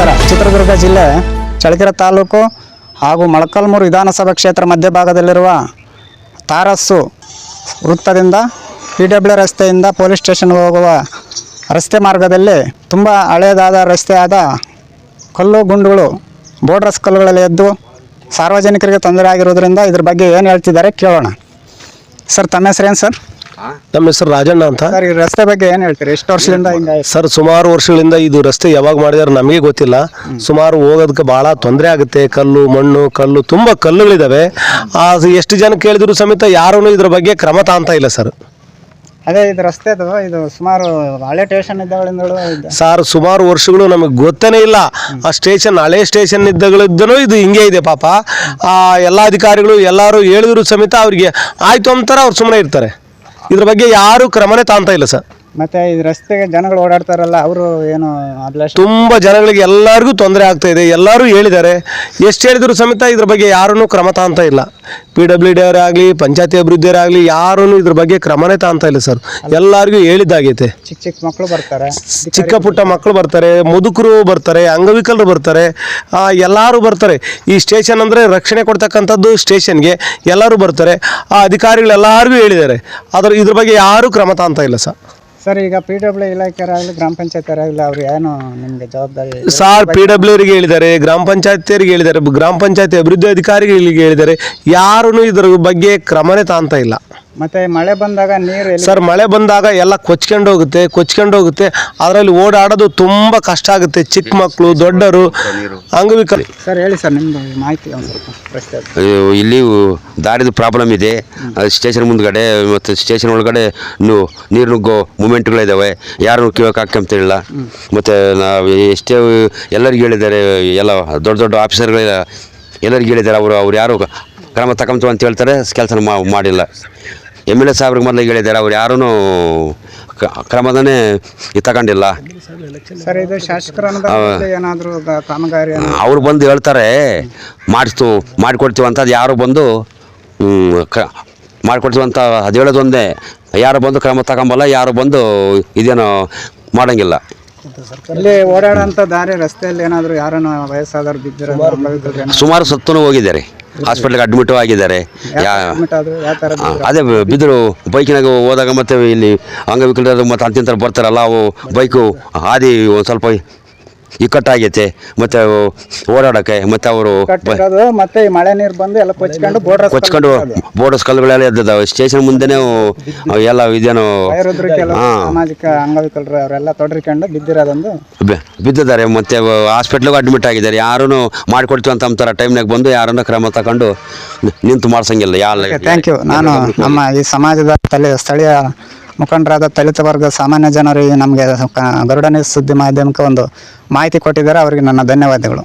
ನಮಸ್ಕಾರ. ಚಿತ್ರದುರ್ಗ ಜಿಲ್ಲೆ ಚಳ್ಳಕೆರೆ ತಾಲೂಕು ಹಾಗೂ ಮೊಳಕಾಲ್ಮೂರು ವಿಧಾನಸಭಾ ಕ್ಷೇತ್ರ ಮಧ್ಯಭಾಗದಲ್ಲಿರುವ ತಾರಸ್ಸು ವೃತ್ತದಿಂದ PW ರಸ್ತೆಯಿಂದ ಪೊಲೀಸ್ ಸ್ಟೇಷನ್ಗೆ ಹೋಗುವ ರಸ್ತೆ ಮಾರ್ಗದಲ್ಲಿ ತುಂಬ ಹಳೆಯದಾದ ರಸ್ತೆಯಾದ ಕಲ್ಲು ಗುಂಡುಗಳು ಬೋರ್ಡ್ರಸ್ ಕಲ್ಲುಗಳಲ್ಲಿ ಎದ್ದು ಸಾರ್ವಜನಿಕರಿಗೆ ತೊಂದರೆ ಆಗಿರೋದ್ರಿಂದ ಇದ್ರ ಬಗ್ಗೆ ಏನು ಹೇಳ್ತಿದ್ದಾರೆ ಕೇಳೋಣ. ಸರ್, ತಮ್ಮ ಹೆಸರೇನು ಸರ್? ನಮ್ಮ ಹೆಸರು ರಾಜಣ್ಣ ಅಂತ. ಸರ್, ಈ ರಸ್ತೆ ಬಗ್ಗೆ ಏನು ಹೇಳ್ತೀರಿ? ಎಷ್ಟು ವರ್ಷದಿಂದ ಹಿಂಗೆ? ಸರ್, ಸುಮಾರು ವರ್ಷಗಳಿಂದ ಇದು ರಸ್ತೆ ಯಾವಾಗ ಮಾಡಿದಾರೆ ನಮಗೆ ಗೊತ್ತಿಲ್ಲ. ಸುಮಾರು ಹೋಗೋದಕ್ಕೆ ಭಾಳ ತೊಂದರೆ ಆಗುತ್ತೆ. ಕಲ್ಲು ಮಣ್ಣು ಕಲ್ಲು ತುಂಬ ಕಲ್ಲುಗಳಿದ್ದಾವೆ. ಎಷ್ಟು ಜನ ಕೇಳಿದ್ರು ಸಮೇತ ಯಾರೂ ಇದ್ರ ಬಗ್ಗೆ ಕ್ರಮ ತಾಂತ ಇಲ್ಲ ಸರ್. ಅದೇ ಇದು ರಸ್ತೆದು ಇದು ಸುಮಾರು ಹಳೆ ಸ್ಟೇಷನ್ ಇದ್ದಾಗಳಿಂದ ಸರ್, ಸುಮಾರು ವರ್ಷಗಳು ನಮಗೆ ಗೊತ್ತೇ ಇಲ್ಲ. ಆ ಸ್ಟೇಷನ್ ಹಳೆ ಸ್ಟೇಷನ್ ಇದ್ದಾಗಳಿದ್ದನೂ ಇದು ಹಿಂಗೆ ಇದೆ ಪಾಪ. ಎಲ್ಲ ಅಧಿಕಾರಿಗಳು ಎಲ್ಲರೂ ಹೇಳಿದ್ರು ಸಮೇತ ಅವ್ರಿಗೆ ಆಯ್ತು ಅಂತಾರೆ, ಅವ್ರು ಸುಮ್ಮನೆ ಇರ್ತಾರೆ. ಇದ್ರ ಬಗ್ಗೆ ಯಾರು ಕ್ರಮನೇ ತಾಂತ ಇಲ್ಲ ಸರ್. ಮತ್ತೆ ಈ ರಸ್ತೆಗೆ ಜನಗಳು ಓಡಾಡ್ತಾರಲ್ಲ, ಅವರು ಏನು ತುಂಬ ಜನಗಳಿಗೆ ಎಲ್ಲರಿಗೂ ತೊಂದರೆ ಆಗ್ತಾ ಇದೆ. ಎಲ್ಲರೂ ಹೇಳಿದ್ದಾರೆ, ಎಷ್ಟು ಹೇಳಿದ್ರು ಸಮೇತ ಇದ್ರ ಬಗ್ಗೆ ಯಾರೂ ಕ್ರಮ ತಾಂತ ಇಲ್ಲ. PWD ಅವರಾಗಲಿ ಪಂಚಾಯತಿ ಅಭಿವೃದ್ಧಿಯವರಾಗಲಿ ಯಾರೂ ಇದ್ರ ಬಗ್ಗೆ ಕ್ರಮನೇ ತಾಂತ ಇಲ್ಲ ಸರ್. ಎಲ್ಲರಿಗೂ ಹೇಳಿದ್ದಾಗೈತೆ. ಚಿಕ್ಕ ಚಿಕ್ಕ ಮಕ್ಕಳು ಬರ್ತಾರೆ, ಚಿಕ್ಕ ಪುಟ್ಟ ಮಕ್ಕಳು ಬರ್ತಾರೆ, ಮುದುಕರು ಬರ್ತಾರೆ, ಅಂಗವಿಕಲರು ಬರ್ತಾರೆ, ಎಲ್ಲರೂ ಬರ್ತಾರೆ. ಈ ಸ್ಟೇಷನ್ ಅಂದರೆ ರಕ್ಷಣೆ ಕೊಡ್ತಕ್ಕಂಥದ್ದು ಸ್ಟೇಷನ್ಗೆ ಎಲ್ಲರೂ ಬರ್ತಾರೆ. ಆ ಅಧಿಕಾರಿಗಳು ಎಲ್ಲರಿಗೂ ಹೇಳಿದ್ದಾರೆ, ಆದರೆ ಇದ್ರ ಬಗ್ಗೆ ಯಾರೂ ಕ್ರಮ ತಾಂತ ಇಲ್ಲ ಸರ್. ಸರ್, ಈಗ PW ಇಲಾಖೆಯವರಾಗಲಿ ಗ್ರಾಮ ಪಂಚಾಯತಿಯವರಾಗಲಿ ಅವ್ರು ಏನು ನಿಮಗೆ ಜವಾಬ್ದಾರಿ? ಸರ್, PW ಅವರಿಗೆ ಹೇಳಿದ್ದಾರೆ, ಗ್ರಾಮ ಪಂಚಾಯತಿಯವರಿಗೆ ಹೇಳಿದ್ದಾರೆ, ಗ್ರಾಮ ಪಂಚಾಯತಿ ಅಭಿವೃದ್ಧಿ ಅಧಿಕಾರಿಗಳಿಗೆ ಹೇಳಿದ್ದಾರೆ. ಯಾರೂ ಇದ್ರ ಬಗ್ಗೆ ಕ್ರಮನೇ ತಾಂತ ಇಲ್ಲ. ಮತ್ತೆ ಮಳೆ ಬಂದಾಗ ನೀರು ಸರ್, ಮಳೆ ಬಂದಾಗ ಎಲ್ಲ ಕೊಚ್ಕೊಂಡು ಹೋಗುತ್ತೆ. ಅದರಲ್ಲಿ ಓಡಾಡೋದು ತುಂಬ ಕಷ್ಟ ಆಗುತ್ತೆ. ಚಿಕ್ಕ ಮಕ್ಕಳು, ದೊಡ್ಡವರು, ಅಂಗವಿಕಲ. ಸರ್, ಹೇಳಿ ಸರ್, ನಿಮ್ಮದು ಮಾಹಿತಿ ಒಂದು ಸ್ವಲ್ಪ ರಸ್ತೆ. ಇಲ್ಲಿ ದಾರಿದು ಪ್ರಾಬ್ಲಮ್ ಇದೆ. ಸ್ಟೇಷನ್ ಮುಂದ್ಗಡೆ ಮತ್ತು ಸ್ಟೇಷನ್ ಒಳಗಡೆ ನೀರು ನುಗ್ಗೋ ಮೂಮೆಂಟ್ಗಳಿದ್ದಾವೆ. ಯಾರು ಕಿವಕ್ಕಾಗ್ತಂತಿಲ್ಲ. ಮತ್ತು ನಾವು ಎಷ್ಟೇ ಎಲ್ಲರಿಗೂ ಹೇಳಿದ್ದಾರೆ, ಎಲ್ಲ ದೊಡ್ಡ ದೊಡ್ಡ ಆಫೀಸರ್ಗಳ ಎಲ್ಲರಿಗೂ ಹೇಳಿದ್ದಾರೆ. ಅವ್ರು ಯಾರು ಕ್ರಮ ತಗೊಂತು ಅಂತ ಹೇಳ್ತಾರೆ, ಕೆಲಸ ಮಾಡಿಲ್ಲ. MLA ಸಾಹೇಬ್ರಿಗೆ ಮೊದಲಿಗೆ ಹೇಳಿದ್ದಾರೆ, ಅವ್ರು ಯಾರೂ ಕ್ರಮದನೇ ತಗೊಂಡಿಲ್ಲ. ಸರ್, ಇದು ಶಾಸಕರ ಏನಾದರೂ ಕಾಮಗಾರಿ ಅವ್ರು ಬಂದು ಹೇಳ್ತಾರೆ ಮಾಡಿಕೊಡ್ತೀವಿ ಅಂತ. ಅದು ಯಾರು ಬಂದು ಮಾಡಿಕೊಡ್ತೀವಿ ಅಂತ ಅದು ಹೇಳೋದೊಂದೇ. ಯಾರು ಬಂದು ಕ್ರಮ ತಗೊಂಬಲ್ಲ, ಯಾರು ಬಂದು ಇದೇನೋ ಮಾಡೋಂಗಿಲ್ಲ. ಇಲ್ಲಿ ಓಡಾಡೋಂಥ ದಾರಿ ರಸ್ತೆಯಲ್ಲಿ ಏನಾದರೂ ಯಾರನ್ನು ವಯಸ್ಸಾದವ್ರು ಬಿದ್ದಿರೋ ಸುಮಾರು ಸತ್ತೂ ಹೋಗಿದ್ದಾರೆ, ಹಾಸ್ಪಿಟ್ಲಿಗೆ ಅಡ್ಮಿಟು ಆಗಿದ್ದಾರೆ. ಅದೇ ಬಿದ್ದರು ಬೈಕಿನಾಗ ಹೋದಾಗ. ಮತ್ತು ಇಲ್ಲಿ ಅಂಗವಿಕಲರು ಮತ್ತು ಅಂತಿಂತ ಬರ್ತಾರಲ್ಲ, ಅವು ಬೈಕು ಹಾದಿ ಒಂದು ಸ್ವಲ್ಪ ಇಕ್ಕಟ್ಟಾಗೈತೆ ಮತ್ತು ಓಡಾಡೋಕ್ಕೆ. ಮತ್ತು ಅವರು ಮತ್ತೆ ಮಳೆ ನೀರು ಬಂದು ಎಲ್ಲ ಕೊಚ್ಕೊಂಡು ಬೋರ್ಡಸ್ ಕಲ್ಲುಗಳೆಲ್ಲ ಎದ್ದಿದ್ದಾವೆ. ಸ್ಟೇಷನ್ ಮುಂದೆನೇ ಎಲ್ಲ ಇದೇನೋ ಸಾಮಾಜಿಕ ಅಂಗವಿಕಲರು ಅವರೆಲ್ಲ ತೊಡರಿಕೊಂಡು ಬಿದ್ದಿದ್ದಾರೆ. ಮತ್ತು ಹಾಸ್ಪಿಟ್ಲಿಗೆ ಅಡ್ಮಿಟ್ ಆಗಿದ್ದಾರೆ. ಯಾರೂ ಮಾಡಿಕೊಡ್ತೀವಿ ಅಂತ ಅಂತಾರೆ. ಟೈಮ್ನಾಗ ಬಂದು ಯಾರನ್ನ ಕ್ರಮ ತಗೊಂಡು ನಿಂತು ಮಾಡ್ಸಂಗಿಲ್ಲ. Thank you. ನಾನು ನಮ್ಮ ಈ ಸಮಾಜದ ಸ್ಥಳೀಯ ಮುಖಂಡರಾದ ದಲಿತ ವರ್ಗ ಸಾಮಾನ್ಯ ಜನರಿಗೆ ನಮಗೆ ಗರುಡ ನ್ಯೂಸ್ ಸುದ್ದಿ ಮಾಧ್ಯಮಕ್ಕೆ ಒಂದು ಮಾಹಿತಿ ಕೊಟ್ಟಿದ್ದಾರೆ. ಅವರಿಗೆ ನನ್ನ ಧನ್ಯವಾದಗಳು.